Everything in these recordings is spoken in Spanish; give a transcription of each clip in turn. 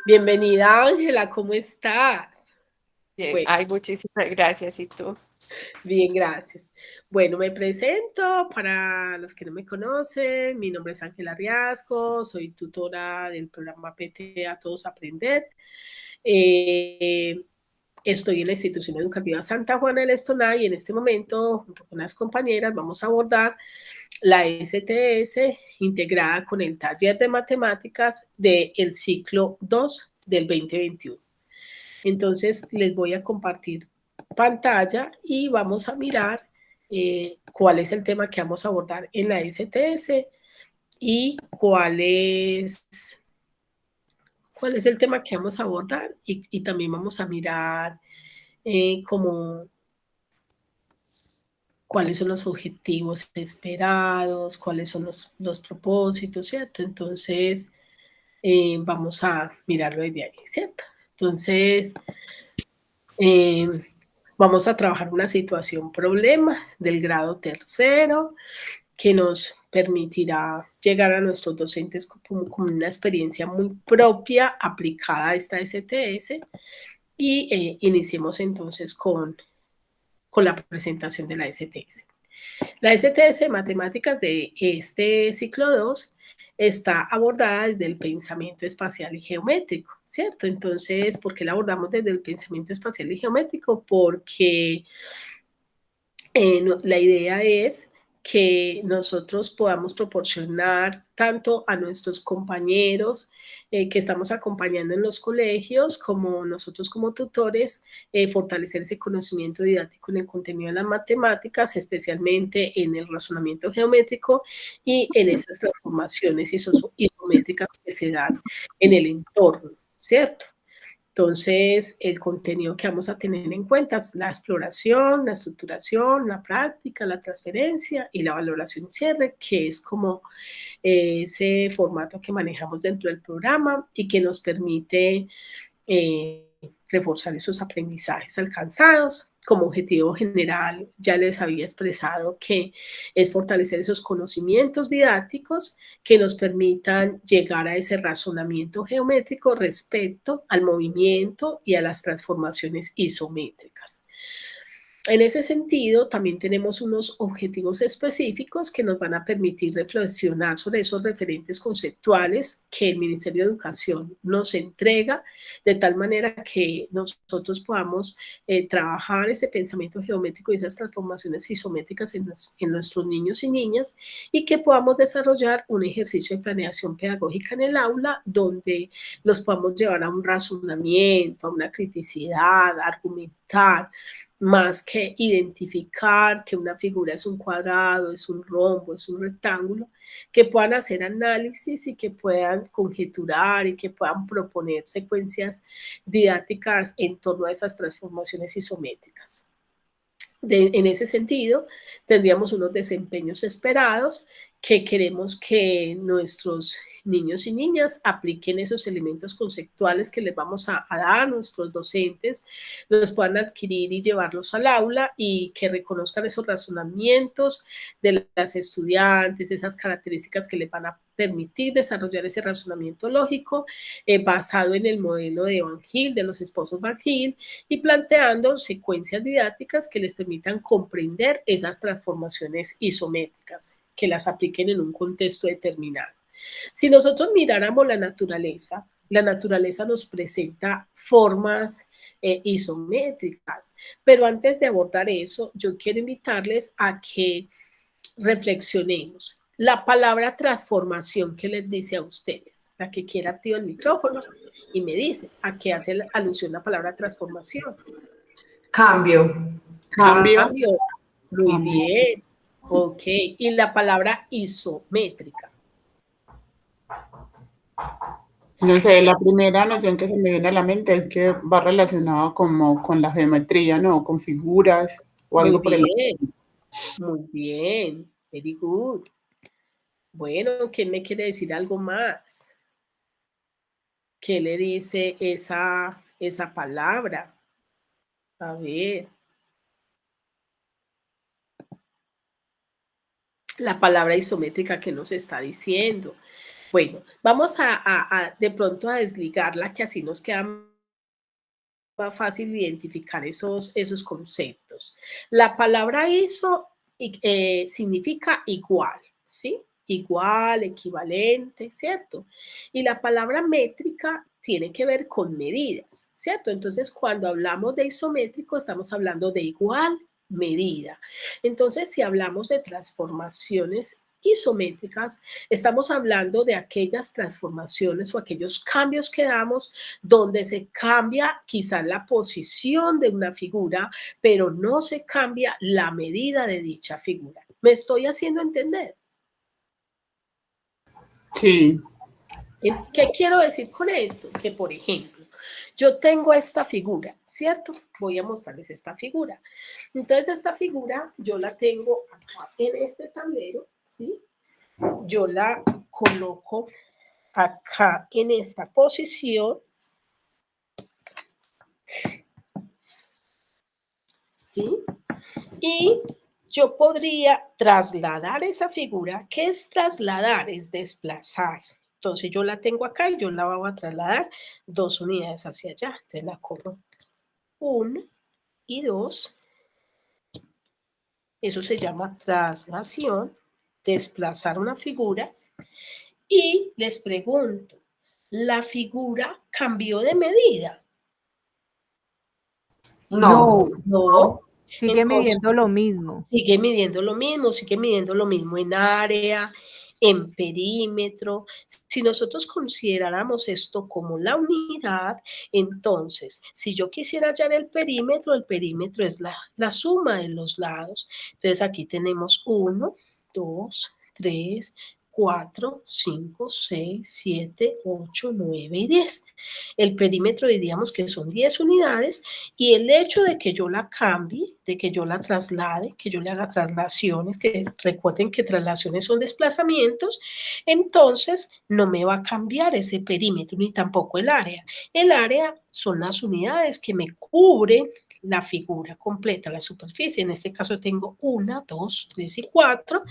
Bienvenida, Ángela, ¿cómo estás? Bien, Bueno, ay, muchísimas gracias. ¿Y tú? bien, gracias. Bueno, me presento para los que no me conocen. Mi nombre es Ángela Riasco, soy tutora del programa PT A Todos Aprender. Eh, Estoy en la institución educativa Santa Juana del Estoná y en este momento, junto con las compañeras, vamos a abordar la STS integrada con el taller de matemáticas del ciclo 2 del 2021. Entonces, les voy a compartir pantalla y vamos a mirar cuál es el tema que vamos a abordar en la STS y cuál es el tema que vamos a abordar y también vamos a mirar como cuáles son los objetivos esperados, cuáles son los propósitos, ¿cierto? Entonces, vamos a mirarlo desde ahí, ¿cierto? Entonces, eh, vamos a trabajar una situación problema del grado tercero que nos permitirá llegar a nuestros docentes con una experiencia muy propia aplicada a esta STS y iniciemos entonces con la presentación de la STS. La STS de Matemáticas de este ciclo 2 está abordada desde el pensamiento espacial y geométrico, ¿cierto? Entonces, ¿por qué la abordamos desde el pensamiento espacial y geométrico? Porque la idea es que nosotros podamos proporcionar tanto a nuestros compañeros que estamos acompañando en los colegios, como nosotros como tutores, fortalecer ese conocimiento didáctico en el contenido de las matemáticas, especialmente en el razonamiento geométrico y en esas transformaciones isométricas que se dan en el entorno, ¿cierto? Entonces, el contenido que vamos a tener en cuenta es la exploración, la estructuración, la práctica, la transferencia y la valoración y cierre, que es como ese formato que manejamos dentro del programa y que nos permite eh, reforzar esos aprendizajes alcanzados. Como objetivo general, ya les había expresado que es fortalecer esos conocimientos didácticos que nos permitan llegar a ese razonamiento geométrico respecto al movimiento y a las transformaciones isométricas. En ese sentido, también tenemos unos objetivos específicos que nos van a permitir reflexionar sobre esos referentes conceptuales que el Ministerio de Educación nos entrega, de tal manera que nosotros podamos trabajar ese pensamiento geométrico y esas transformaciones isométricas en nuestros niños y niñas y que podamos desarrollar un ejercicio de planeación pedagógica en el aula donde los podamos llevar a un razonamiento, a una criticidad, a argumentar, más que identificar que una figura es un cuadrado, es un rombo, es un rectángulo, que puedan hacer análisis y que puedan conjeturar y que puedan proponer secuencias didácticas en torno a esas transformaciones isométricas. En ese sentido, tendríamos unos desempeños esperados que queremos que nuestros niños y niñas apliquen esos elementos conceptuales que les vamos a dar a nuestros docentes, los puedan adquirir y llevarlos al aula y que reconozcan esos razonamientos de las estudiantes, esas características que les van a permitir desarrollar ese razonamiento lógico basado en el modelo de Van Hill, de los esposos Van Hill, y planteando secuencias didácticas que les permitan comprender esas transformaciones isométricas, que las apliquen en un contexto determinado. Si nosotros miráramos la naturaleza nos presenta formas isométricas, pero antes de abordar eso, yo quiero invitarles a que reflexionemos. La palabra transformación, ¿qué les dice a ustedes? La que quiera activa el micrófono y me dice a qué hace alusión la palabra transformación. Cambio. Cambio. Cambio. Muy Cambio. bien. Ok. Y la palabra isométrica. No sé, la primera noción que se me viene a la mente es que va relacionado como con la geometría, ¿no? Con figuras o Muy algo por el bien. estilo. Muy bien. Very good. Bueno, ¿quién me quiere decir algo más? ¿Qué le dice esa palabra? A ver, la palabra isométrica que nos está diciendo. Bueno, vamos de pronto a desligarla, que así nos queda más fácil identificar esos conceptos. La palabra ISO significa igual, ¿sí? Igual, equivalente, ¿cierto? Y la palabra métrica tiene que ver con medidas, ¿cierto? Entonces, cuando hablamos de isométrico, estamos hablando de igual medida. Entonces, si hablamos de transformaciones isométricas, estamos hablando de aquellas transformaciones o aquellos cambios que damos donde se cambia quizás la posición de una figura, pero no se cambia la medida de dicha figura. ¿Me estoy haciendo entender? Sí. ¿Qué quiero decir con esto? Que, por ejemplo, yo tengo esta figura, ¿cierto? Voy a mostrarles esta figura. Entonces, esta figura yo la tengo acá en este tablero, ¿sí? Yo la coloco acá en esta posición, ¿sí? Y yo podría trasladar esa figura. ¿Qué es trasladar? Es desplazar. Entonces yo la tengo acá y yo la voy a trasladar 2 unidades hacia allá. Entonces la corro 1 y 2. Eso se llama traslación, desplazar una figura. Y les pregunto, ¿la figura cambió de medida? No, No. sigue Entonces, midiendo lo mismo. sigue midiendo lo mismo en área, en perímetro. Si nosotros consideráramos esto como la unidad, entonces, si yo quisiera hallar el perímetro es la suma de los lados. Entonces, aquí tenemos 1, 2, 3, 4, 5, 6, 7, 8, 9 y 10. El perímetro diríamos que son 10 unidades y el hecho de que yo la cambie, de que yo la traslade, que yo le haga traslaciones, que recuerden que traslaciones son desplazamientos, entonces no me va a cambiar ese perímetro ni tampoco el área. El área son las unidades que me cubren la figura completa, la superficie. En este caso tengo 1, 2, 3 y 4.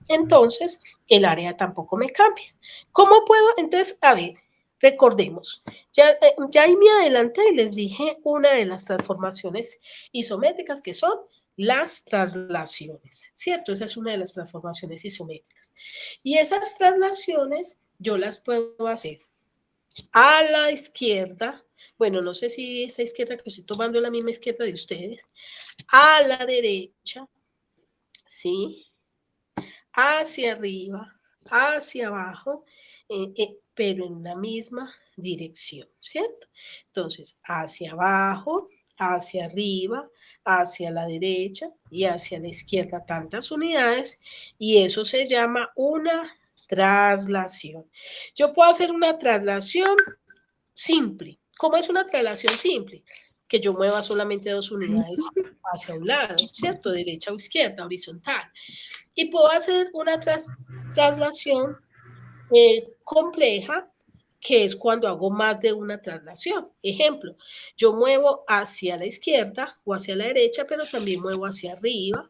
Entonces, el área tampoco me cambia. ¿Cómo puedo? Entonces, a ver, recordemos, ya ahí me adelanté y les dije una de las transformaciones isométricas que son las traslaciones, ¿cierto? Esa es una de las transformaciones isométricas. Y esas traslaciones yo las puedo hacer a la izquierda, bueno, no sé si esa izquierda que estoy tomando es la misma izquierda de ustedes, a la derecha, ¿sí? Hacia arriba, hacia abajo, pero en la misma dirección, ¿cierto? Entonces, hacia abajo, hacia arriba, hacia la derecha y hacia la izquierda, tantas unidades, y eso se llama una traslación. Yo puedo hacer una traslación simple. ¿Cómo es una traslación simple? Que yo mueva solamente 2 unidades hacia un lado, ¿cierto? Derecha o izquierda, horizontal. Y puedo hacer una traslación compleja, que es cuando hago más de una traslación. Ejemplo, yo muevo hacia la izquierda o hacia la derecha, pero también muevo hacia arriba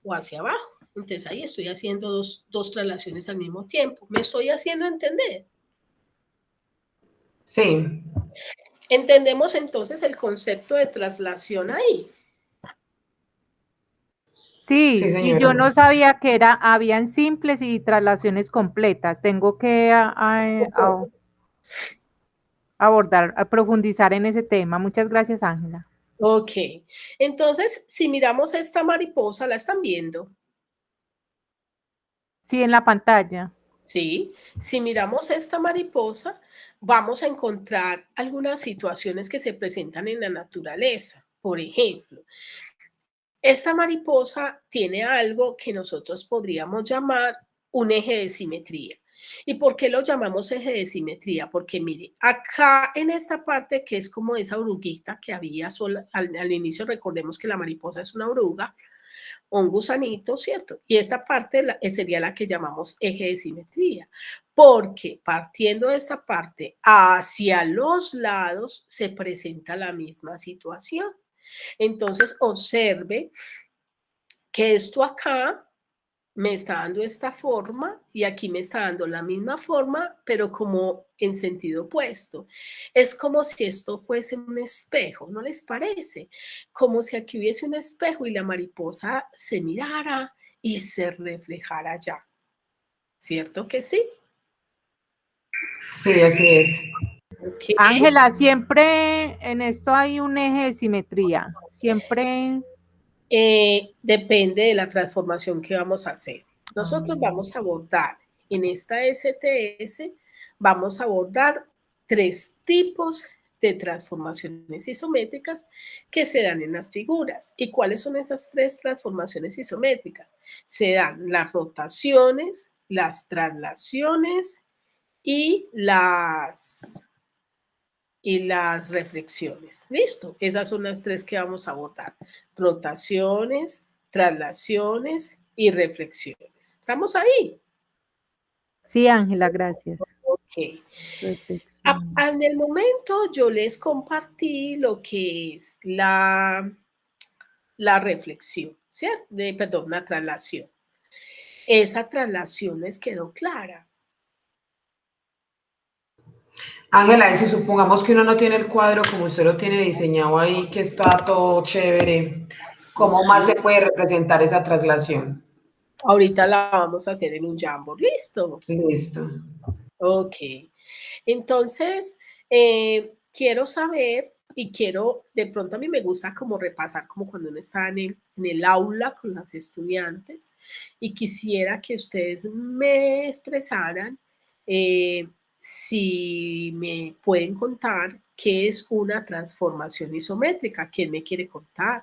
o hacia abajo. Entonces ahí estoy haciendo dos traslaciones al mismo tiempo. ¿Me estoy haciendo entender? Sí. Entendemos entonces el concepto de traslación ahí. Sí, Sí, y señora. yo no sabía que habían simples y traslaciones completas. Tengo que abordar, a profundizar en ese tema. Muchas gracias, Ángela. Ok, entonces si miramos esta mariposa, ¿la están viendo? Sí, en la pantalla. ¿Sí? Si miramos esta mariposa, vamos a encontrar algunas situaciones que se presentan en la naturaleza. Por ejemplo, esta mariposa tiene algo que nosotros podríamos llamar un eje de simetría. ¿Y por qué lo llamamos eje de simetría? Porque mire, acá en esta parte que es como esa oruguita que había al inicio, recordemos que la mariposa es una oruga, un gusanito, ¿cierto? Y esta parte sería la que llamamos eje de simetría, porque partiendo de esta parte hacia los lados se presenta la misma situación. Entonces, observe que esto acá me está dando esta forma y aquí me está dando la misma forma, pero como en sentido opuesto. Es como si esto fuese un espejo, ¿no les parece? Como si aquí hubiese un espejo y la mariposa se mirara y se reflejara allá. ¿Cierto que sí? Sí, así es. Okay. Ángela, siempre en esto hay un eje de simetría. Siempre. Depende de la transformación que vamos a hacer. Nosotros vamos a abordar en esta STS, vamos a abordar 3 tipos de transformaciones isométricas que se dan en las figuras. ¿Y cuáles son esas 3 transformaciones isométricas? Se dan las rotaciones, las traslaciones y las reflexiones. ¿Listo? Esas son las 3 que vamos a abordar. Rotaciones, traslaciones y reflexiones. ¿Estamos ahí? Sí, Ángela, gracias. Ok. En el momento yo les compartí lo que es la reflexión, ¿cierto? Perdón, la traslación. Esa traslación les quedó clara. Ángela, y si supongamos que uno no tiene el cuadro como usted lo tiene diseñado ahí, que está todo chévere, ¿cómo más se puede representar esa traslación? Ahorita la vamos a hacer en un Jamboard. ¿Listo? Listo. Ok. Entonces, quiero saber y quiero, de pronto a mí me gusta como repasar como cuando uno está en el aula con las estudiantes y quisiera que ustedes me expresaran si me pueden contar qué es una transformación isométrica. ¿Quién me quiere contar?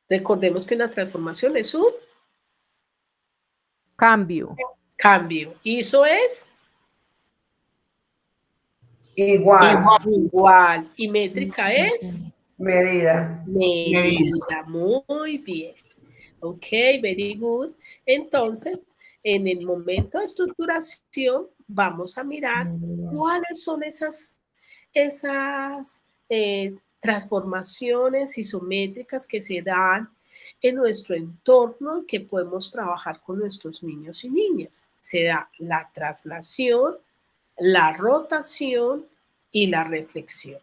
Recordemos que una transformación es un Cambio. cambio. ¿Iso es? Igual. Y métrica es Medida. medida. Muy bien. Ok, very good. Entonces, en el momento de estructuración, vamos a mirar cuáles son esas transformaciones isométricas que se dan en nuestro entorno que podemos trabajar con nuestros niños y niñas. Se da la traslación, la rotación y la reflexión.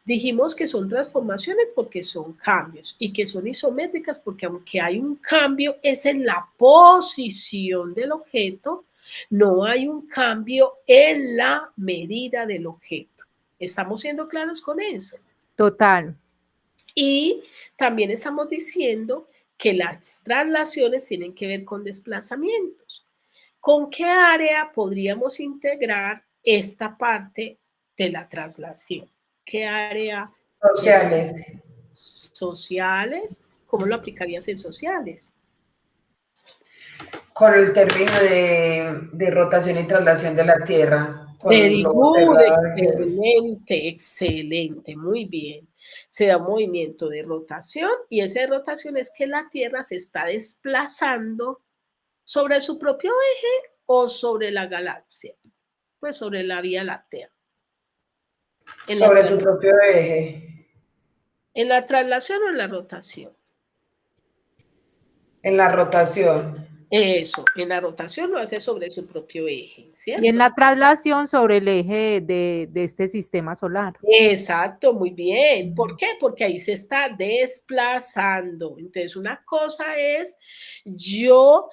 Dijimos que son transformaciones porque son cambios y que son isométricas porque aunque hay un cambio es en la posición del objeto, no hay un cambio en la medida del objeto. ¿Estamos siendo claros con eso? Total. Y también estamos diciendo que las traslaciones tienen que ver con desplazamientos. ¿Con qué área podríamos integrar esta parte de la traslación? ¿Qué área? Sociales. Sociales. ¿Cómo lo aplicarías en sociales? Con el término de rotación y traslación de la Tierra. Very good, excelente, excelente, muy bien. Se da un movimiento de rotación y esa rotación es que la Tierra se está desplazando sobre su propio eje o sobre la galaxia, pues sobre la Vía Láctea. Sobre su propio eje. ¿En la traslación o en la rotación? En la rotación. Eso, en la rotación lo hace sobre su propio eje, ¿cierto? Y en la traslación sobre el eje de este sistema solar. Exacto, muy bien. ¿Por qué? Porque ahí se está desplazando. Entonces, una cosa es yo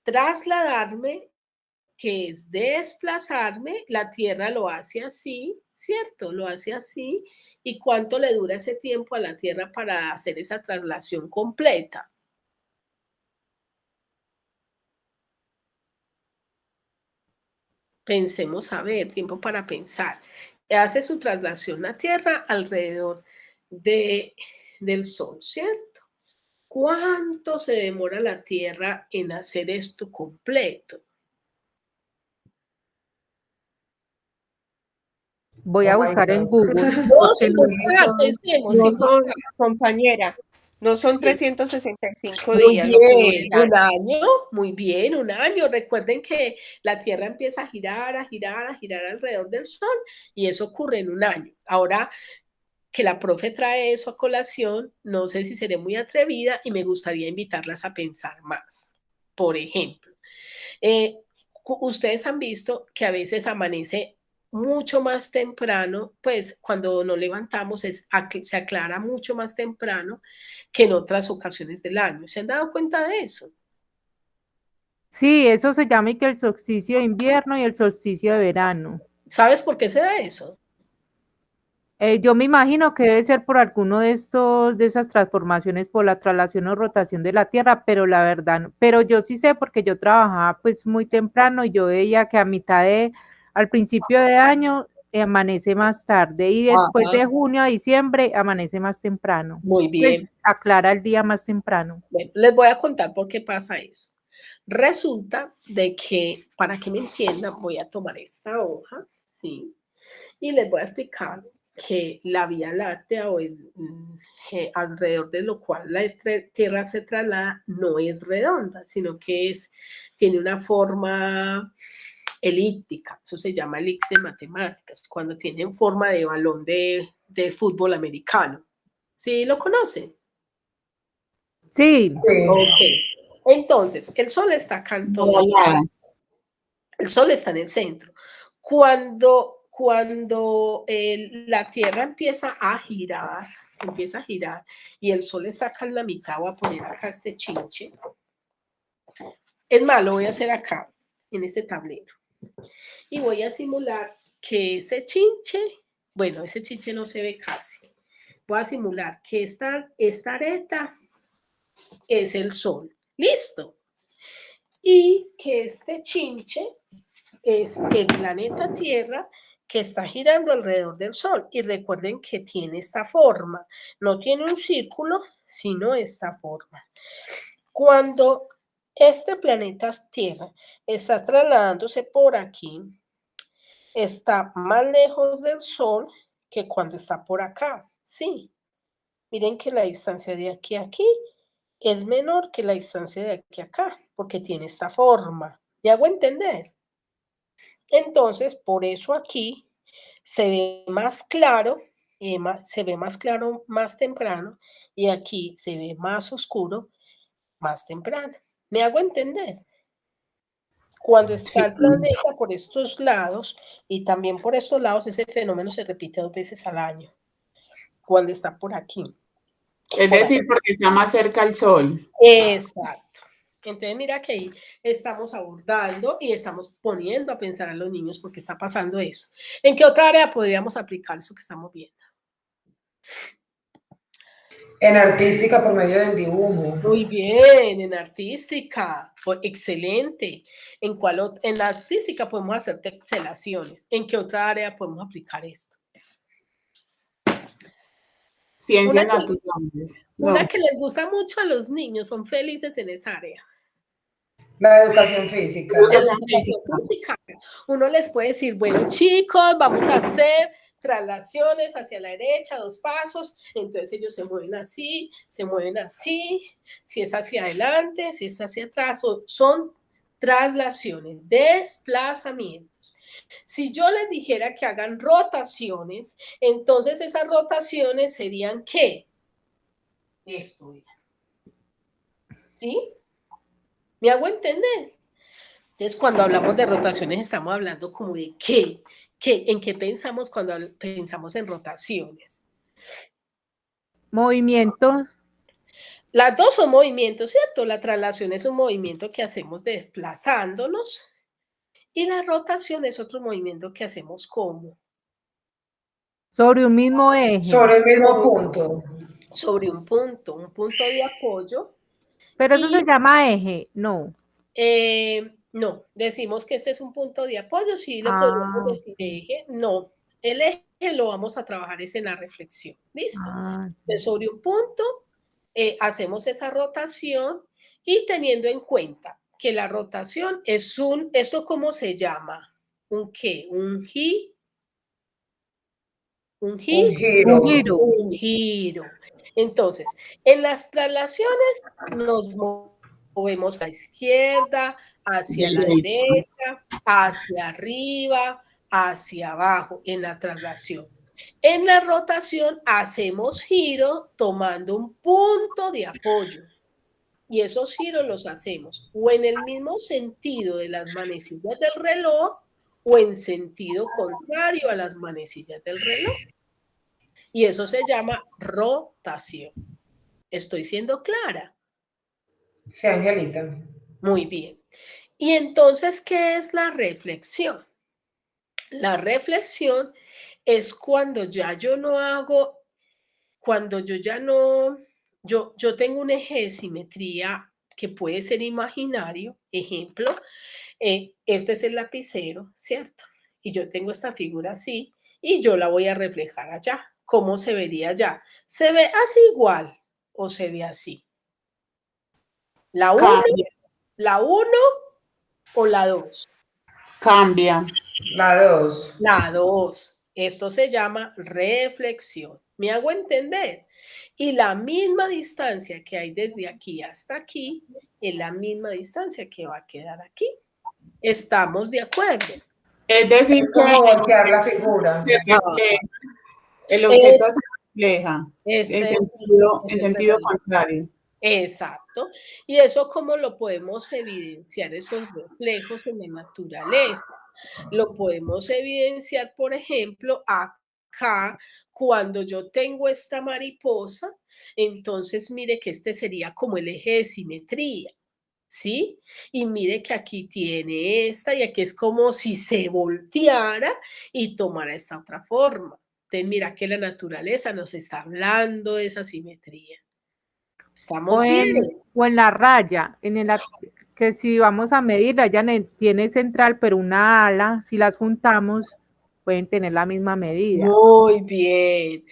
trasladarme, que es desplazarme, la Tierra lo hace así, ¿cierto? Lo hace así. ¿Y cuánto le dura ese tiempo a la Tierra para hacer esa traslación completa? Pensemos, a ver, tiempo para pensar. Hace su traslación a Tierra alrededor del Sol, ¿cierto? ¿Cuánto se demora la Tierra en hacer esto completo? Voy a buscar en Google. No, sin buscar, pensemos. No son, compañera, no son Sí. 365 Muy días. Lo que dura bien, el año. un año, muy bien, un año. Recuerden que la Tierra empieza a girar alrededor del Sol y eso ocurre en un año. Ahora, que la profe trae eso a colación, no sé si seré muy atrevida y me gustaría invitarlas a pensar más. Por ejemplo, ustedes han visto que a veces amanece mucho más temprano, pues cuando nos levantamos se aclara mucho más temprano que en otras ocasiones del año. ¿Se han dado cuenta de eso? Sí, eso se llama y que el solsticio de invierno y el solsticio de verano. ¿Sabes por qué se da eso? Yo me imagino que debe ser por alguno de esas transformaciones por la traslación o rotación de la Tierra, pero la verdad, pero yo sí sé porque yo trabajaba pues muy temprano y yo veía que al principio de año amanece más tarde y después Ajá. de junio a diciembre amanece más temprano. Muy bien. Pues aclara el día más temprano. Bueno, les voy a contar por qué pasa eso. Resulta de que, para que me entiendan, voy a tomar esta hoja, ¿sí? Y les voy a explicar que la Vía Láctea alrededor de lo cual la Tierra se traslada no es redonda, sino que tiene una forma elíptica. Eso se llama elipse en matemáticas, cuando tienen forma de balón de fútbol americano. ¿Sí lo conocen? Sí, Ok. Entonces, el Sol está acá en todo el Nada. El Sol está en el centro. Cuando la Tierra empieza a girar y el Sol está acá en la mitad, voy a poner acá este chinche. Es más, lo voy a hacer acá, en este tablero. Y voy a simular que ese chinche no se ve casi. Voy a simular que esta areta es el Sol. ¿Listo? Y que este chinche es el planeta Tierra que está girando alrededor del Sol. Y recuerden que tiene esta forma. No tiene un círculo, sino esta forma. Cuando este planeta Tierra está trasladándose por aquí, está más lejos del Sol que cuando está por acá. Sí. Miren que la distancia de aquí a aquí es menor que la distancia de aquí a acá, porque tiene esta forma. ¿Me hago entender? Entonces, por eso aquí se ve más claro, más temprano, y aquí se ve más oscuro más temprano. ¿Me hago entender? Cuando está el planeta por estos lados y también por estos lados, ese fenómeno se repite 2 veces al año. Cuando está por aquí. Es decir, porque está más cerca al Sol. Exacto. Entonces, mira que ahí estamos abordando y estamos poniendo a pensar a los niños por qué está pasando eso. ¿En qué otra área podríamos aplicar eso que estamos viendo? En artística por medio del dibujo. Muy bien, en artística, excelente. En la artística podemos hacer texelaciones. ¿En qué otra área podemos aplicar esto? Ciencias naturales. Una que les gusta mucho a los niños, son felices en esa área. La educación física. Uno les puede decir, bueno, chicos, vamos a hacer traslaciones hacia la derecha, 2 pasos, entonces ellos se mueven así, si es hacia adelante, si es hacia atrás, son traslaciones, desplazamientos. Si yo les dijera que hagan rotaciones, entonces esas rotaciones serían ¿qué? Esto. ¿Sí? ¿Me hago entender? Entonces, cuando hablamos de rotaciones, estamos hablando como de qué, en qué pensamos cuando pensamos en rotaciones. movimiento. Las dos son movimientos, ¿cierto? La traslación es un movimiento que hacemos desplazándonos y la rotación es otro movimiento que hacemos como Sobre un mismo eje. Sobre el mismo punto. Sobre un punto de apoyo. Pero eso se llama eje, no. No, decimos que este es un punto de apoyo, sí lo podemos decir eje, no. El eje lo vamos a trabajar es en la reflexión, ¿listo? Entonces, sobre un punto hacemos esa rotación y teniendo en cuenta que la rotación es ¿esto cómo se llama? ¿Un qué? ¿Un giro? Un giro. Entonces, en las traslaciones nos movemos a la izquierda, hacia la derecha, hacia arriba, hacia abajo en la traslación. En la rotación hacemos giro tomando un punto de apoyo. Y esos giros los hacemos o en el mismo sentido de las manecillas del reloj o en sentido contrario a las manecillas del reloj. Y eso se llama rotación. ¿Estoy siendo clara? Sí, Angelita. Muy bien. Y entonces, ¿qué es la reflexión? La reflexión es cuando ya yo no hago, cuando yo ya no, yo tengo un eje de simetría que puede ser imaginario. Ejemplo, este es el lapicero, ¿cierto? Y yo tengo esta figura así y yo la voy a reflejar allá. ¿Cómo se vería allá? ¿Se ve así igual o se ve así? ¿La 1, Cambia, la 1 o la 2? cambia. La 2. La 2. Esto se llama reflexión. ¿Me hago entender? Y la misma distancia que hay desde aquí hasta aquí es la misma distancia que va a quedar aquí. ¿Estamos de acuerdo? Es decir, Es como voltear la figura. se refleja, el objeto se refleja en sentido contrario. Exacto. ¿Y eso cómo lo podemos evidenciar, esos reflejos en la naturaleza? Lo podemos evidenciar, por ejemplo, acá, cuando yo tengo esta mariposa, entonces mire que este sería como el eje de simetría, ¿sí? Y mire que aquí tiene esta y aquí es como si se volteara y tomara esta otra forma. Entonces mira que la naturaleza nos está hablando de esa simetría. ¿Estamos bien? O en la raya, que si vamos a medir, la raya tiene central, pero una ala, si las juntamos, pueden tener la misma medida. Muy bien.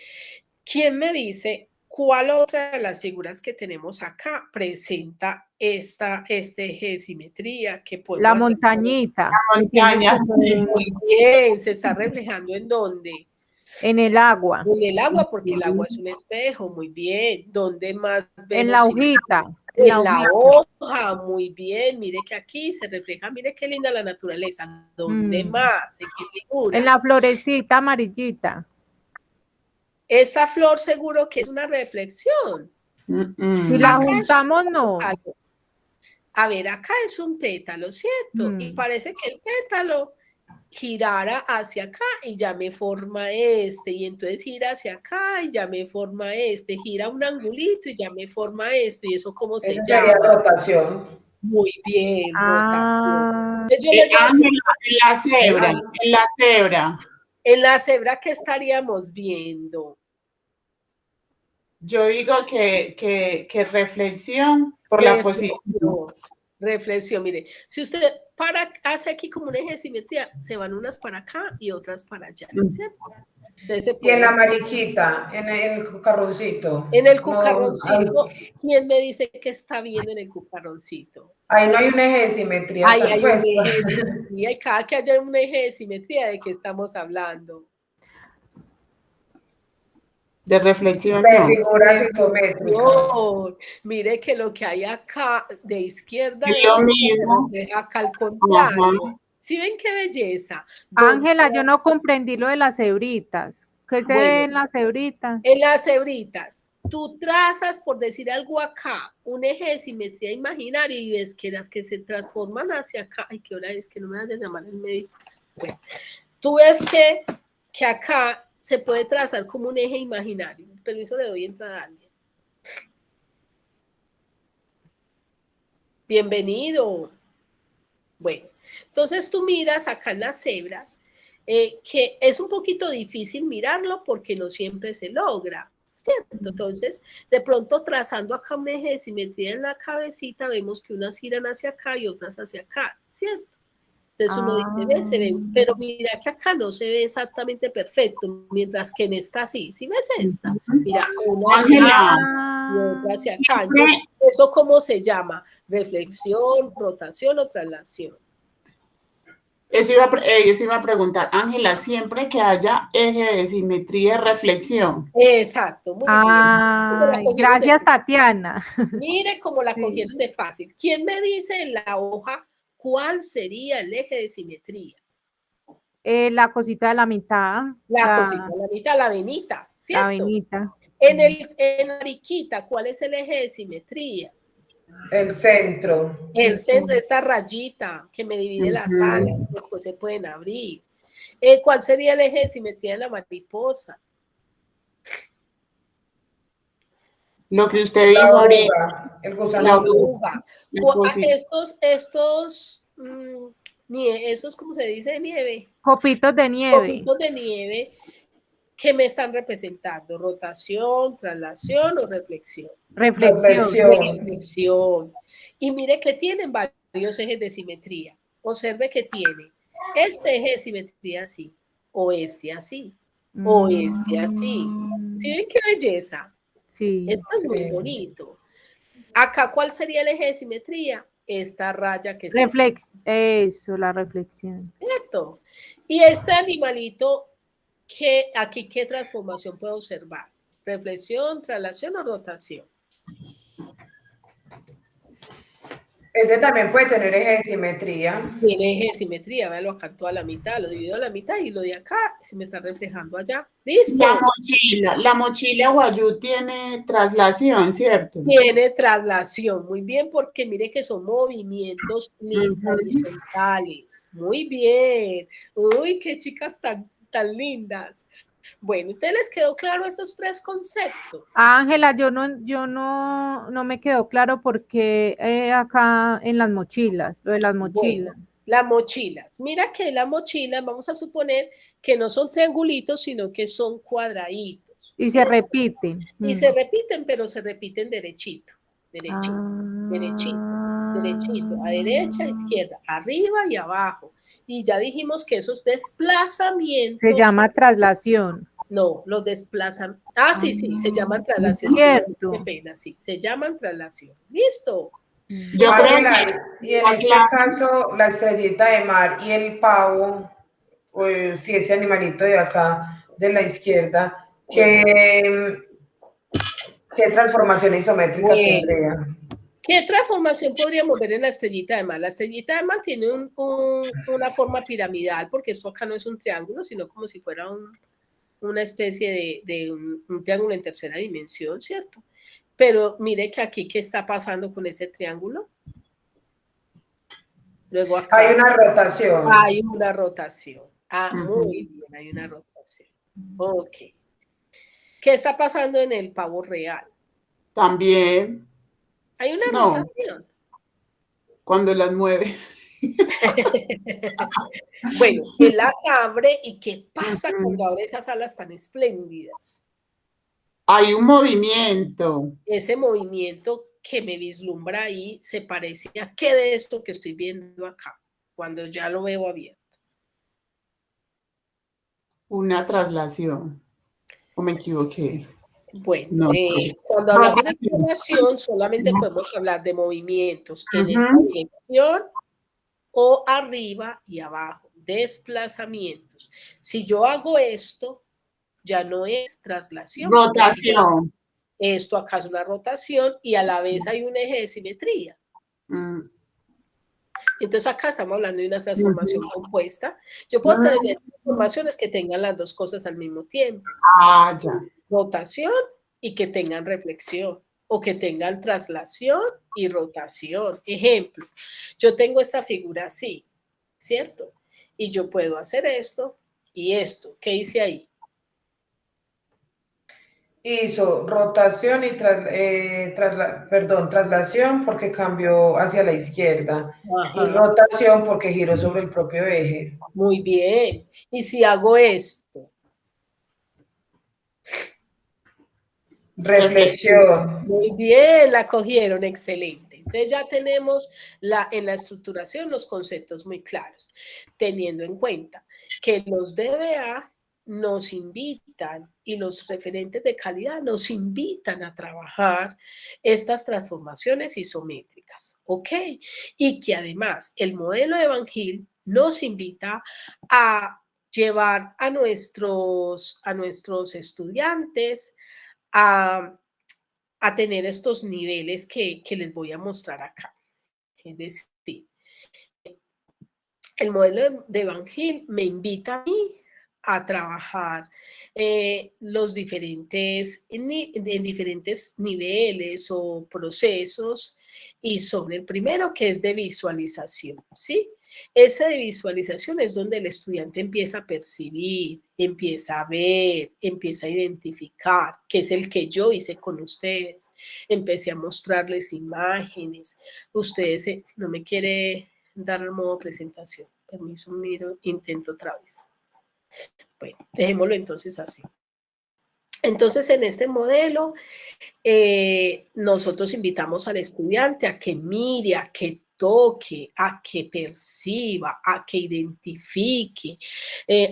¿Quién me dice cuál otra de las figuras que tenemos acá presenta este eje de simetría que podemos La hacer? montañita. La montaña, sí. Muy bien, ¿se está reflejando en dónde? En el agua. En el agua, porque el agua es un espejo, muy bien. ¿Dónde más vemos? En la hojita. En la hoja, muy bien. Mire que aquí se refleja, mire qué linda la naturaleza. ¿Dónde más? ¿En qué figura? En la florecita amarillita. Esa flor seguro que es una reflexión. Si la juntamos, no. A ver, acá es un pétalo, ¿cierto? Y parece que el pétalo girara hacia acá y ya me forma este, y entonces gira hacia acá y ya me forma este, gira un angulito y ya me forma esto, y eso cómo se llama. Sería rotación. Muy bien, rotación. Ángela, en la cebra. En la cebra, ¿qué estaríamos viendo? Yo digo que reflexión por la posición. Reflexión, mire, si usted hace aquí como un eje de simetría, se van unas para acá y otras para allá, ¿cierto? Y en la mariquita, en el cucarroncito. En el cucarroncito, ¿quién me dice que está viendo en el cucarroncito? Ahí no hay un eje de simetría. Ahí hay un eje de simetría, y cada que haya un eje de simetría, ¿de qué estamos hablando? De reflexión, de figuras isométricas. Mire que lo que hay acá de izquierda es lo mismo. Acá al contrario. ¿Sí ven qué belleza? Ángela, yo no comprendí lo de las cebritas. ¿Qué se ve en las cebritas? En las cebritas, tú trazas, por decir algo acá, un eje de simetría imaginario y ves que las que se transforman hacia acá, ay, ¿qué hora es? Que no me vas a llamar el médico. Bueno, tú ves que acá se puede trazar como un eje imaginario. Permiso, le doy entrada a alguien. Bienvenido. Bueno, entonces tú miras acá en las cebras, que es un poquito difícil mirarlo porque no siempre se logra, ¿cierto? Entonces, de pronto trazando acá un eje de simetría en la cabecita, vemos que unas giran hacia acá y otras hacia acá, ¿cierto? Entonces uno dice, se ve, pero mira que acá no se ve exactamente perfecto, mientras que en esta sí. ¿Sí ves esta? Mira, una hacia acá y otra hacia acá. Entonces, ¿eso cómo se llama? Reflexión, rotación o traslación. Eso iba a preguntar, Ángela, siempre que haya eje de simetría y reflexión. Exacto. Muy bien. Gracias, Tatiana. Mire cómo la cogieron de fácil. ¿Quién me dice en la hoja cuál sería el eje de simetría? La cosita de la mitad, La cosita, la mitad, la venita, la ¿cierto? venita. En Mariquita, ¿cuál es el eje de simetría? El centro. El centro, esta rayita que me divide las alas, después se pueden abrir. ¿Cuál sería el eje de simetría de la mariposa? Lo que usted dijo La ahorita, oruga, el La gusano. oruga. la cosita. Esos, ¿cómo se dice? Nieve. Copitos de nieve. Copitos de nieve que me están representando, rotación, traslación o reflexión. Reflexión. Reflexión. Y mire que tienen varios ejes de simetría. Observe que tiene este eje de simetría así, o este así, o este así. ¿Sí ven qué belleza? Sí. Esto es muy bonito. Acá, ¿cuál sería el eje de simetría? Esta raya que se... Eso, la reflexión. ¿Cierto? Y este animalito, aquí, ¿qué transformación puedo observar? ¿Reflexión, traslación o rotación? Ese también puede tener eje de simetría. Tiene eje de simetría, véalo acá toda la mitad, lo divido a la mitad y lo de acá se me está reflejando allá. ¿Listo? La mochila Guayú tiene traslación, ¿cierto? Tiene traslación, muy bien, porque mire que son movimientos horizontales. Muy bien. Uy, qué chicas tan lindas. Bueno, ¿ustedes les quedó claro esos tres conceptos? Ángela, yo no me quedó claro por qué acá en las mochilas, lo de las mochilas. Bueno, las mochilas. Mira que las mochilas, vamos a suponer que no son triangulitos, sino que son cuadraditos. Y ¿sí? se repiten. Y se repiten, pero se repiten derechito, derechito, derechito, derechito, a derecha, a izquierda, arriba y abajo. Y ya dijimos que esos desplazamientos... Se llama traslación. No, los desplazan. Sí, se llaman traslación. Cierto. Qué pena, sí, se llaman traslación. ¿Listo? Yo creo que y en este caso, la estrellita de mar y el pavo, pues, si ese animalito de acá, de la izquierda, ¿qué transformación isométrica tendría? ¿Qué transformación podríamos ver en la estrellita de mar? La estrellita de mar tiene una forma piramidal, porque esto acá no es un triángulo, sino como si fuera una especie de un triángulo en tercera dimensión, ¿cierto? Pero mire que aquí, ¿qué está pasando con ese triángulo? Luego acá hay una rotación. Hay una rotación. Muy bien, hay una rotación. Ok. ¿Qué está pasando en el pavo real? también, Hay una no, rotación. cuando las mueves. Bueno, él las abre y ¿qué pasa cuando abre esas alas tan espléndidas? Hay un movimiento. Ese movimiento que me vislumbra ahí se parece a qué de esto que estoy viendo acá, cuando ya lo veo abierto. Una traslación. ¿O me equivoqué? Bueno, No, cuando hablamos de traslación, solamente podemos hablar de movimientos en esta dirección o arriba y abajo, desplazamientos. Si yo hago esto, ya no es traslación. rotación. Esto acá es una rotación y a la vez hay un eje de simetría. Entonces acá estamos hablando de una transformación compuesta. Yo puedo tener transformaciones que tengan las dos cosas al mismo tiempo. Ya. Rotación y que tengan reflexión, o que tengan traslación y rotación. Ejemplo, yo tengo esta figura así, ¿cierto? Y yo puedo hacer esto y esto. ¿Qué hice ahí? Hizo rotación y traslación porque cambió hacia la izquierda. Ajá. Y rotación porque giró sobre el propio eje. Muy bien. ¿Y si hago esto? Reflexión. Muy bien, la cogieron, excelente. Entonces ya tenemos en la estructuración los conceptos muy claros, teniendo en cuenta que los DBA nos invitan y los referentes de calidad nos invitan a trabajar estas transformaciones isométricas, ¿ok? Y que además el modelo de Van Hill nos invita a llevar a nuestros estudiantes a tener estos niveles que les voy a mostrar acá. Es decir, el modelo de Van Hill me invita a mí a trabajar los diferentes, en diferentes niveles o procesos, y son el primero, que es de visualización, ¿sí? Ese de visualización es donde el estudiante empieza a percibir, empieza a ver, empieza a identificar, que es el que yo hice con ustedes. Empecé a mostrarles imágenes. Ustedes, no me quiere dar el modo presentación. Permiso, miro, intento otra vez. Bueno, dejémoslo entonces así. Entonces, en este modelo, nosotros invitamos al estudiante a que mire, a que toque, a que perciba, a que identifique.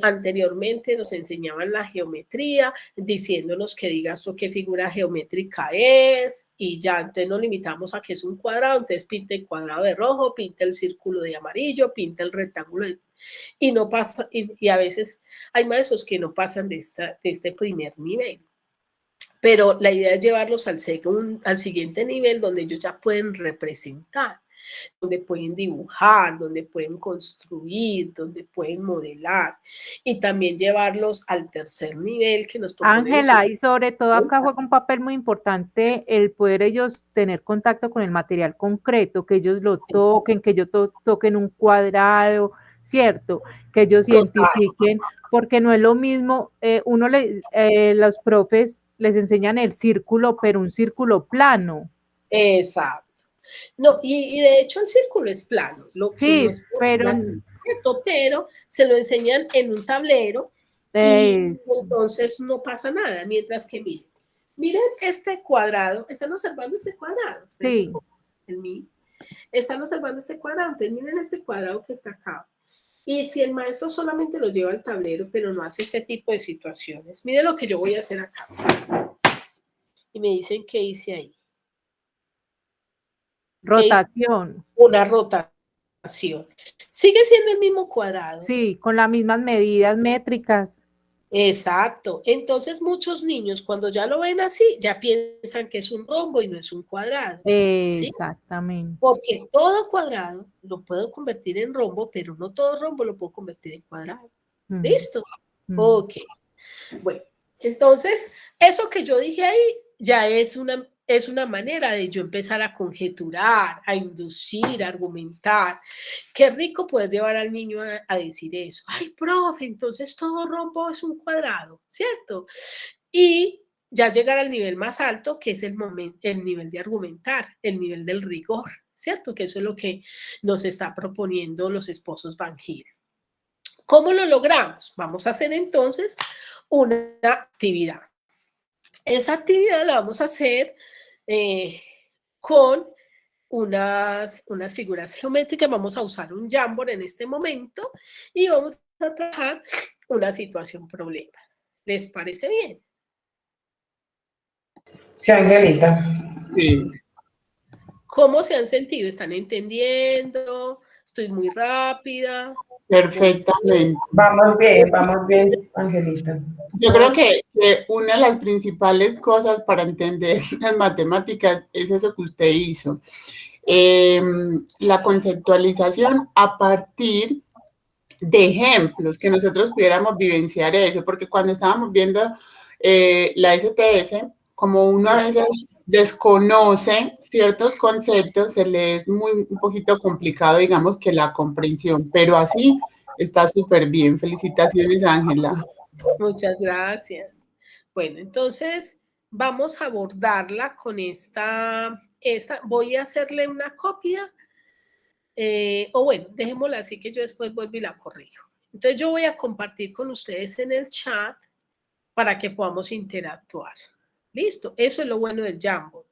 Anteriormente nos enseñaban la geometría, diciéndonos que diga esto qué figura geométrica es, y ya entonces nos limitamos a que es un cuadrado, entonces pinta el cuadrado de rojo, pinta el círculo de amarillo, pinta el rectángulo y no pasa, y a veces hay maestros que no pasan de este primer nivel. Pero la idea es llevarlos al siguiente nivel, donde ellos ya pueden representar, donde pueden dibujar, donde pueden construir, donde pueden modelar, y también llevarlos al tercer nivel que nos propone. Ángela, y sobre todo acá juega un papel muy importante el poder ellos tener contacto con el material concreto, que ellos lo toquen, que ellos toquen un cuadrado, ¿cierto? Que ellos identifiquen, porque no es lo mismo, los profes les enseñan el círculo, pero un círculo plano. Exacto. No, y de hecho el círculo es plano, lo que sí, no es pero se lo enseñan en un tablero y entonces no pasa nada, mientras que miren este cuadrado, ¿están observando este cuadrado? Sí. Están observando este cuadrado, entonces miren este cuadrado que está acá. Y si el maestro solamente lo lleva al tablero, pero no hace este tipo de situaciones, miren lo que yo voy a hacer acá. Y me dicen qué hice ahí. Rotación. Una rotación. Sigue siendo el mismo cuadrado. Sí, con las mismas medidas métricas. Exacto. Entonces muchos niños cuando ya lo ven así, ya piensan que es un rombo y no es un cuadrado. Exactamente. ¿Sí? Porque todo cuadrado lo puedo convertir en rombo, pero no todo rombo lo puedo convertir en cuadrado. ¿Listo? Ok. Bueno, entonces eso que yo dije ahí ya es una manera de yo empezar a conjeturar, a inducir, a argumentar. Qué rico poder llevar al niño a decir eso. Ay, profe, entonces todo rombo es un cuadrado, ¿cierto? Y ya llegar al nivel más alto, que es el nivel de argumentar, el nivel del rigor, ¿cierto? Que eso es lo que nos está proponiendo los esposos Van Hill. ¿Cómo lo logramos? Vamos a hacer entonces una actividad. Esa actividad la vamos a hacer con unas figuras geométricas. Vamos a usar un Jamboard en este momento y vamos a trabajar una situación problema. ¿Les parece bien? Sí, Angelita. Sí. ¿Cómo se han sentido? ¿Están entendiendo? ¿Estoy muy rápida? Perfectamente. Vamos bien, Angelita. Yo creo que una de las principales cosas para entender las matemáticas es eso que usted hizo. La conceptualización a partir de ejemplos, que nosotros pudiéramos vivenciar eso, porque cuando estábamos viendo la STS, como uno a veces desconoce ciertos conceptos, se le es un poquito complicado, digamos, que la comprensión, pero así está súper bien. Felicitaciones, Ángela. Muchas gracias. Bueno, entonces vamos a abordarla con esta. Voy a hacerle una copia, o bueno, dejémosla así que yo después vuelvo y la corrijo. Entonces yo voy a compartir con ustedes en el chat para que podamos interactuar. ¿Listo? Eso es lo bueno del Jamboard.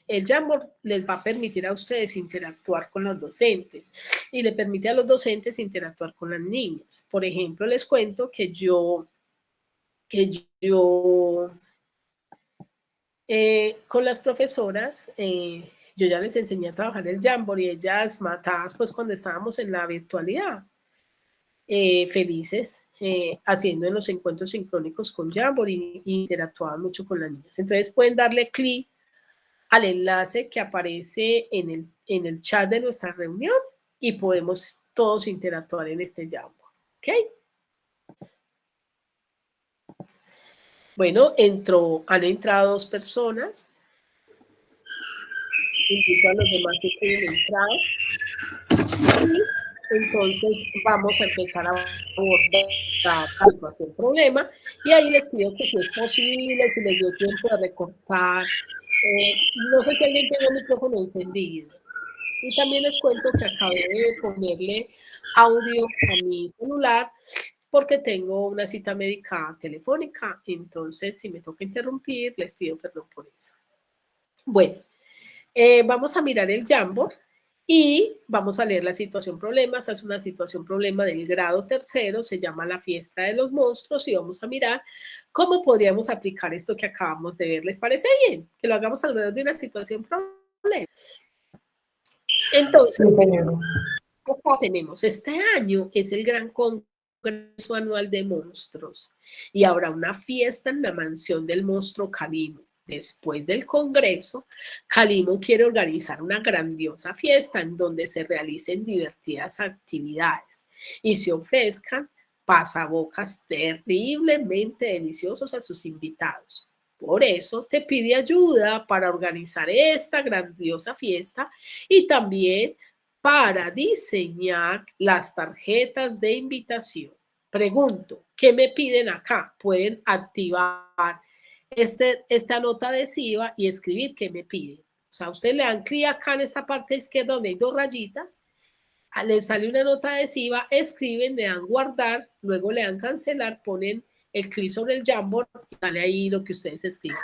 El Jamboard les va a permitir a ustedes interactuar con los docentes y le permite a los docentes interactuar con las niñas. Por ejemplo, les cuento que yo con las profesoras, yo ya les enseñé a trabajar el Jamboard y ellas matadas pues cuando estábamos en la virtualidad, felices, haciendo en los encuentros sincrónicos con Jamboard y interactuaban mucho con las niñas. Entonces pueden darle clic al enlace que aparece en el chat de nuestra reunión y podemos todos interactuar en este Jamboard. ¿Ok? Bueno, han entrado 2 personas. Invito a los demás que quieren entrar. Entonces vamos a empezar a abordar la situación problema y ahí les pido que si es posible, si les dio tiempo de recortar, no sé si alguien tiene el micrófono encendido. Y también les cuento que acabé de ponerle audio a mi celular porque tengo una cita médica telefónica, entonces si me toca interrumpir, les pido perdón por eso. Bueno, vamos a mirar el Jamboard y vamos a leer la situación problema. Esta es una situación problema del grado 3º, se llama la fiesta de los monstruos y vamos a mirar cómo podríamos aplicar esto que acabamos de ver. ¿Les parece bien? Que lo hagamos alrededor de una situación problema. Entonces, sí, señor. Acá tenemos, este año es el gran congreso anual de monstruos y habrá una fiesta en la mansión del monstruo Calimo. Después del congreso, Calimo quiere organizar una grandiosa fiesta en donde se realicen divertidas actividades y se ofrezcan pasabocas terriblemente deliciosos a sus invitados. Por eso te pide ayuda para organizar esta grandiosa fiesta y también para diseñar las tarjetas de invitación. Pregunto, ¿qué me piden acá? Pueden activar esta nota adhesiva y escribir qué me piden. O sea, ustedes le dan clic acá en esta parte izquierda donde hay 2 rayitas, les sale una nota adhesiva, escriben, le dan guardar, luego le dan cancelar, ponen el clic sobre el Jamboard y sale ahí lo que ustedes escriben.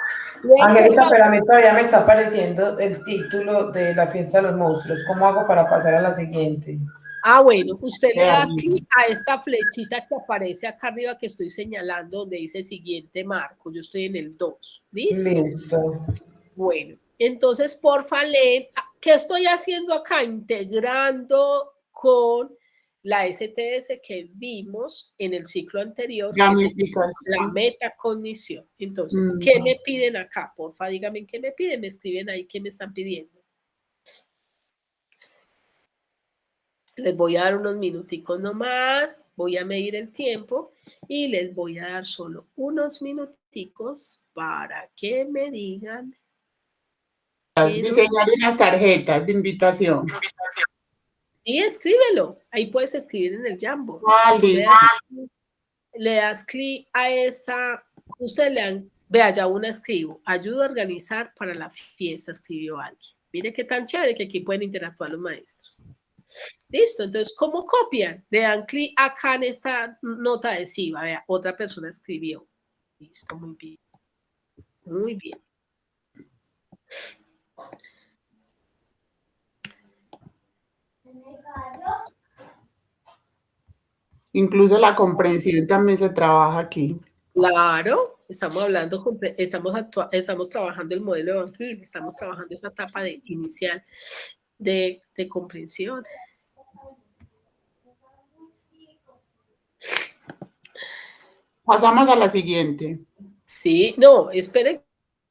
Angélica, pero a mí todavía me está apareciendo el título de la fiesta de los monstruos. ¿Cómo hago para pasar a la siguiente? Ah, bueno, usted le da clic a esta flechita que aparece acá arriba que estoy señalando donde dice siguiente marco. Yo estoy en el 2. ¿Listo? Listo. Bueno, entonces, porfa, leen. ¿Qué estoy haciendo acá? Integrando con la STS que vimos en el ciclo anterior, que es la metacognición. Entonces, ¿qué me piden acá? Porfa, díganme qué me piden. Me escriben ahí qué me están pidiendo. Les voy a dar unos minuticos nomás, voy a medir el tiempo y les voy a dar solo unos minuticos para que me digan. Diseñar unas tarjetas de invitación. Sí, escríbelo. Ahí puedes escribir en el Jamboard. Le das clic a esa, ustedes le dan, vea, ya una escribo, ayuda a organizar para la fiesta, escribió alguien. Mire qué tan chévere que aquí pueden interactuar los maestros. Listo, entonces, ¿cómo copian? Le dan clic acá en esta nota adhesiva, vea, otra persona escribió. Listo, muy bien. Muy bien. Incluso la comprensión también se trabaja aquí. Claro, estamos hablando, estamos trabajando el modelo evangélico, estamos trabajando esa etapa inicial de comprensión. Pasamos a la siguiente. Sí, no, esperen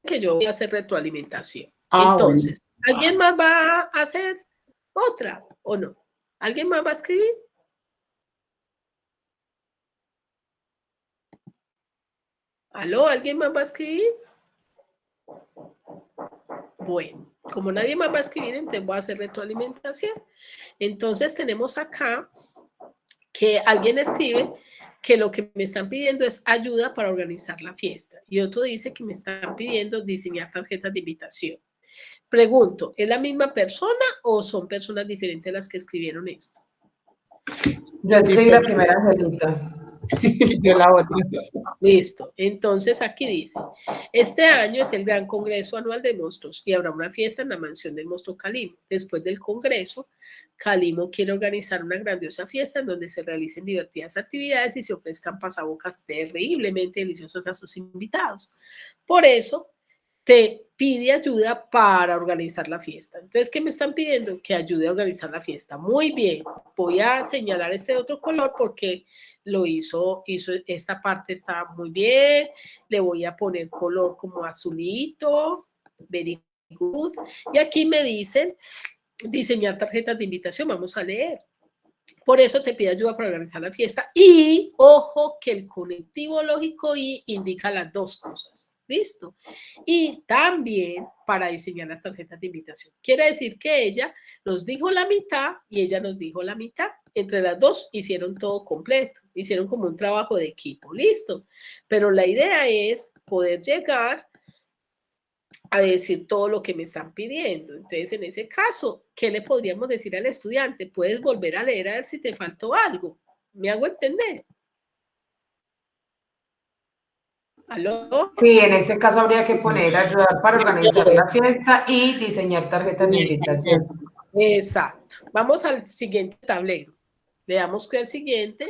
que yo voy a hacer retroalimentación. Entonces, bueno. ¿Alguien más va a hacer otra o no? ¿Alguien más va a escribir? ¿Aló? ¿Alguien más va a escribir? Bueno, como nadie más va a escribir, entonces voy a hacer retroalimentación. Entonces tenemos acá que alguien escribe que lo que me están pidiendo es ayuda para organizar la fiesta. Y otro dice que me están pidiendo diseñar tarjetas de invitación. Pregunto, ¿es la misma persona o son personas diferentes las que escribieron esto? Yo escribí la primera, Angelita. Yo la otra. Listo. Entonces aquí dice, este año es el gran congreso anual de monstruos y habrá una fiesta en la mansión del monstruo Calimo. Después del congreso, Calimo quiere organizar una grandiosa fiesta en donde se realicen divertidas actividades y se ofrezcan pasabocas terriblemente deliciosos a sus invitados. Por eso, te pide ayuda para organizar la fiesta. Entonces, ¿qué me están pidiendo? Que ayude a organizar la fiesta. Muy bien. Voy a señalar este otro color porque lo hizo esta parte está muy bien. Le voy a poner color como azulito. Very good. Y aquí me dicen diseñar tarjetas de invitación. Vamos a leer. Por eso te pide ayuda para organizar la fiesta. Y ojo que el conectivo lógico Y indica las dos cosas. ¿Listo? Y también para diseñar las tarjetas de invitación. Quiere decir que ella nos dijo la mitad y ella nos dijo la mitad. Entre las dos hicieron todo completo. Hicieron como un trabajo de equipo. ¿Listo? Pero la idea es poder llegar a decir todo lo que me están pidiendo. Entonces, en ese caso, ¿qué le podríamos decir al estudiante? Puedes volver a leer a ver si te faltó algo. ¿Me hago entender? ¿Aló? Sí, en este caso habría que poner ayudar para organizar la fiesta y diseñar tarjetas de invitación. Exacto. Vamos al siguiente tablero. Le damos que al siguiente.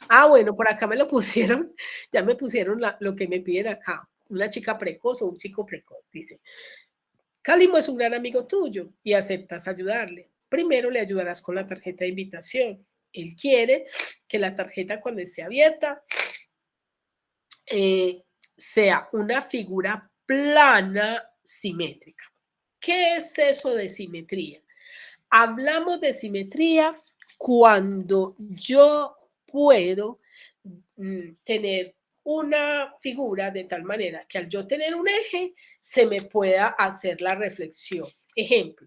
Ah, bueno, por acá me lo pusieron. Ya me pusieron lo que me piden acá. Una chica precoz o un chico precoz. Dice, Calimo es un gran amigo tuyo y aceptas ayudarle. Primero le ayudarás con la tarjeta de invitación. Él quiere que la tarjeta cuando esté abierta sea una figura plana simétrica. ¿Qué es eso de simetría? Hablamos de simetría cuando yo puedo tener una figura de tal manera que al yo tener un eje se me pueda hacer la reflexión. Ejemplo,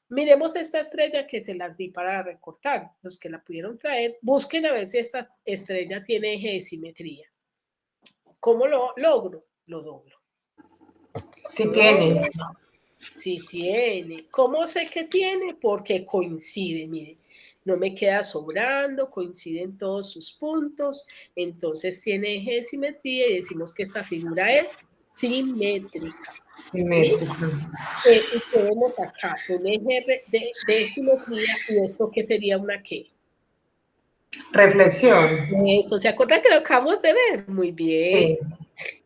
miremos esta estrella que se las di para recortar. Los que la pudieron traer, busquen a ver si esta estrella tiene eje de simetría. ¿Cómo lo logro? Lo doblo. Sí tiene. Sí tiene. ¿Cómo sé que tiene? Porque coincide, mire. No me queda sobrando, coinciden todos sus puntos, entonces tiene eje de simetría y decimos que esta figura es simétrica. Simétrica. Y tenemos acá un eje de simetría y esto que sería una ¿qué? Reflexión. Eso, ¿se acuerdan que lo acabamos de ver? Muy bien. Sí.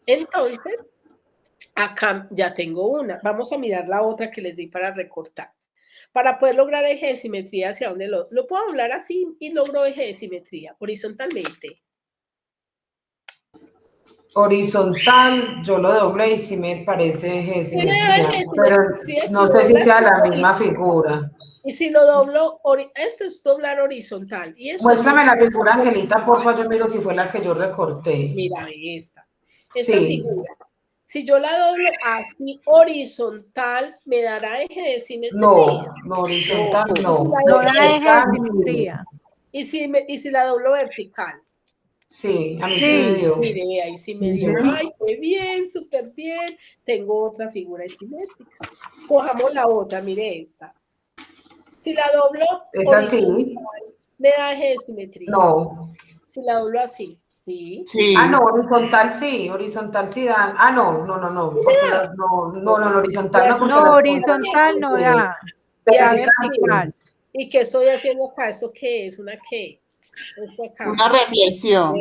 Entonces, acá ya tengo una. Vamos a mirar la otra que les di para recortar. Para poder lograr eje de simetría, ¿hacia dónde lo puedo doblar así y logro eje de simetría? Horizontalmente. Horizontal, yo lo doblé y sí me parece eje de simetría, pero no sé si sea la misma figura. Y si lo doblo, esto es doblar horizontal. Y eso muéstrame la figura, Angelita, porfa, yo miro si fue la que yo recorté. Mira, esta sí. Figura. Si yo la doblo así horizontal, ¿me dará eje de simetría? No, horizontal no. No da eje de simetría. ¿Y si la doblo vertical? Sí, a mí sí me dio. Mire, ahí sí me dio. Ay, qué bien, súper bien. Tengo otra figura simétrica. Cojamos la otra, mire esta. Si la doblo horizontal, ¿me da eje de simetría? No. Si la doblo así, sí. Ah, no, horizontal sí dan. Ah, no. No, horizontal no. No, horizontal no da. Vertical. ¿Y qué estoy haciendo acá? ¿Esto qué es? ¿Una qué? Una reflexión.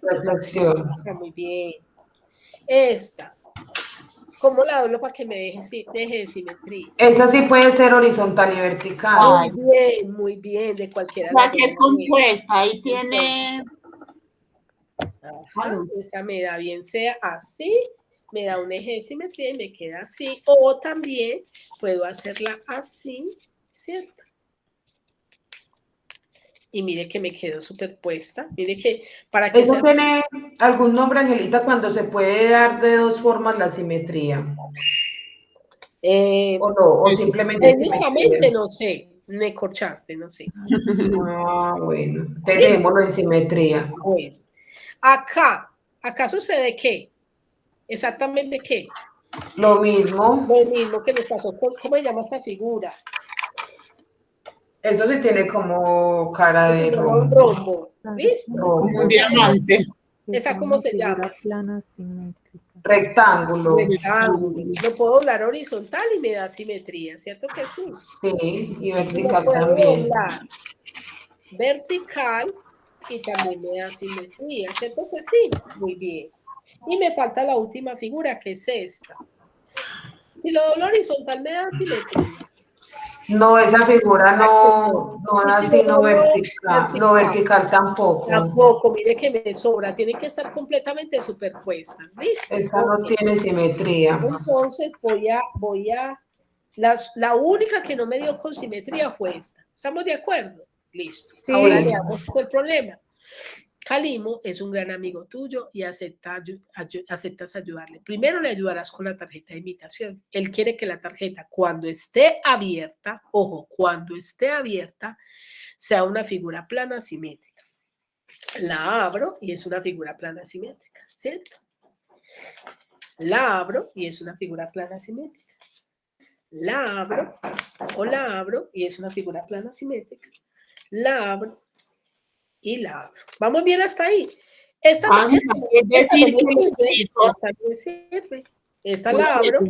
Reflexión. Muy bien. Esta. ¿Cómo la doblo para que me deje de simetría? Esa sí puede ser horizontal y vertical. Muy bien, de cualquiera. La que es compuesta, ahí tiene... Ajá, esa me da bien sea así, me da un eje de simetría y me queda así. O también puedo hacerla así, ¿cierto? Y mire que me quedó superpuesta. Mire que para que ¿Eso tiene algún nombre, Angelita, cuando se puede dar de dos formas la simetría? ¿O no? ¿O simplemente técnicamente no sé. Me corchaste, no sé. Ah, bueno. Tenemos en simetría. Bueno. Acá sucede ¿qué? ¿Exactamente qué? Lo mismo. Lo mismo que nos pasó. ¿Cómo se llama esta figura? Eso sí tiene como cara de rombo. ¿Listo? Un diamante. ¿Esa cómo se llama? Plana simétrica. Rectángulo. Lo puedo doblar horizontal y me da simetría, ¿cierto que sí? Sí, y vertical también. Doblar vertical y también me da simetría, ¿cierto que sí? Muy bien. Y me falta la última figura, que es esta. Si lo doblo horizontal, me da simetría. No, esa figura no da sino vertical. No, vertical tampoco. Tampoco, mire que me sobra. Tienen que estar completamente superpuestas. ¿Listo? Esta no tiene simetría. Entonces la única que no me dio con simetría fue esta. ¿Estamos de acuerdo? Listo. Sí. Ahora veamos el problema. Calimo es un gran amigo tuyo y aceptas ayudarle. Primero le ayudarás con la tarjeta de invitación. Él quiere que la tarjeta, cuando esté abierta, ojo, cuando esté abierta, sea una figura plana simétrica. La abro y es una figura plana simétrica, ¿cierto? La abro y es una figura plana simétrica. La abro o la abro y es una figura plana simétrica. La abro y la abro. ¿Vamos bien hasta ahí? Esta no me sirve. Esta la abro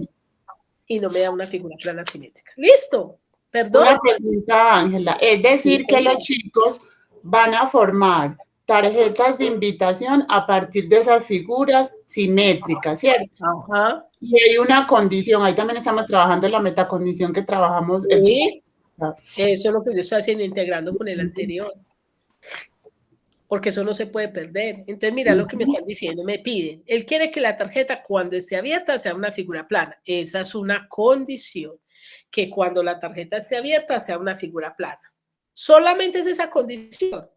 y no me da una figura plana simétrica. ¿Listo? ¿Perdón? Una pregunta, Ángela. Es decir, que los chicos van a formar tarjetas de invitación a partir de esas figuras simétricas, ¿cierto? Ajá. Y hay una condición, ahí también estamos trabajando en la metacondición que trabajamos. Sí. Eso es lo que yo estoy haciendo, integrando con el anterior. Porque eso no se puede perder. Entonces, mira lo que me están diciendo, me piden. Él quiere que la tarjeta, cuando esté abierta, sea una figura plana. Esa es una condición, que cuando la tarjeta esté abierta, sea una figura plana. Solamente es esa condición.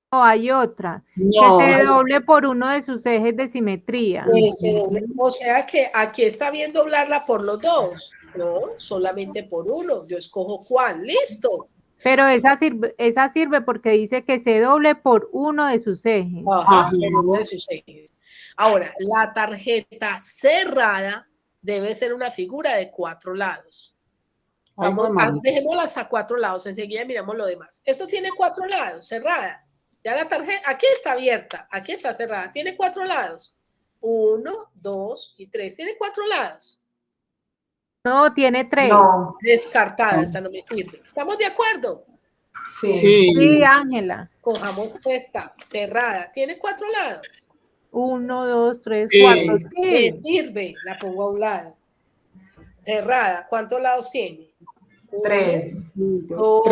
No, hay otra. No. Que se doble por uno de sus ejes de simetría. O sea que aquí está bien doblarla por los dos. No, solamente por uno. Yo escojo cuál. Listo. Pero esa sirve porque dice que se doble por uno de sus ejes. Ajá, por uno de sus ejes. Ahora, la tarjeta cerrada debe ser una figura de 4 lados. Vamos, dejémosla hasta 4 lados, enseguida miramos lo demás. Esto tiene 4 lados, cerrada. Ya la tarjeta, aquí está abierta, aquí está cerrada. Tiene 4 lados. 1, 2 y 3. Tiene 4 lados. No, tiene 3. No. Descartada, esta no me sirve. ¿Estamos de acuerdo? Sí, Ángela. Cojamos esta, cerrada. ¿Tiene 4 lados? 1, 2, 3, 4. Me sirve, la pongo a un lado. Cerrada, ¿cuántos lados tiene? 3. 2,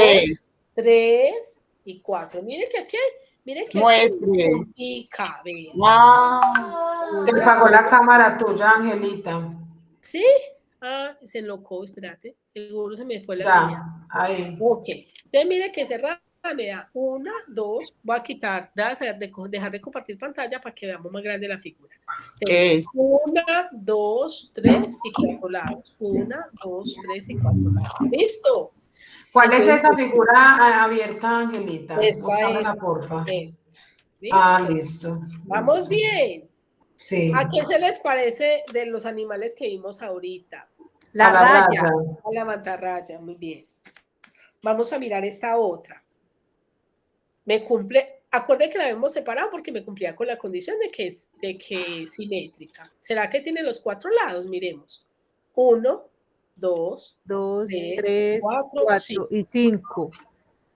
3 y 4. Miren que aquí muestre. Y cabe. Te apagó la cámara tuya, Angelita. ¿Sí? Ah, se enlocó, espérate. Seguro se me fue la Ya, señal. ahí. Ok. Entonces, mire que cerrada me da 1, 2. Voy a quitar, dejar de compartir pantalla para que veamos más grande la figura. 1, 2, 3 y 4 lados. 1, 2, 3 y 4 lados. ¿Listo? ¿Cuál es esa figura abierta, Angelita? Esta, porfa. ¿Listo? Listo. Vamos bien. Sí. ¿A qué se les parece de los animales que vimos ahorita? La raya. A la mantarraya, muy bien. Vamos a mirar esta otra. Me cumple, acuérdense que la habíamos separado porque me cumplía con la condición de que es simétrica. ¿Será que tiene los 4 lados? Miremos. 1, 2, 3, 4 y 5.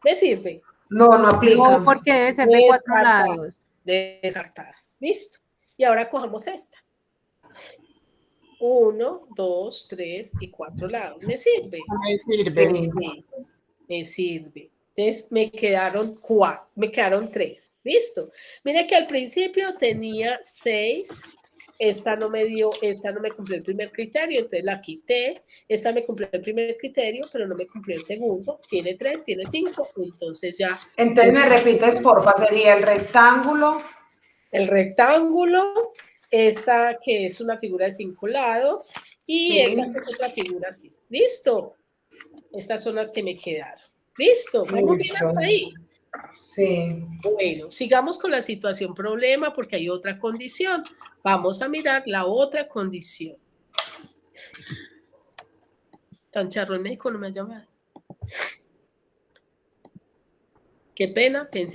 ¿Me sirve? No, no aplica. No, porque debe ser de 4 lados. Descartada. Listo. Y ahora cojamos esta. 1, 2, 3 y 4 lados. ¿Me sirve? Me sirve. Sí, me sirve. Entonces me quedaron 4, me quedaron 3. Listo. Mire que al principio tenía 6. Esta no me cumplió el primer criterio, entonces la quité. Esta me cumplió el primer criterio, pero no me cumplió el segundo. Tiene 3, tiene 5, entonces ya. Entonces me repites, porfa, sería el rectángulo. El rectángulo, esta que es una figura de 5 lados y esta que es otra figura así. ¿Listo? Estas son las que me quedaron. ¿Listo? ¿Vamos bien hasta ahí? Sí. Bueno, sigamos con la situación problema porque hay otra condición. Vamos a mirar la otra condición. Tan charro el médico no me ha llamado. Qué pena, pensé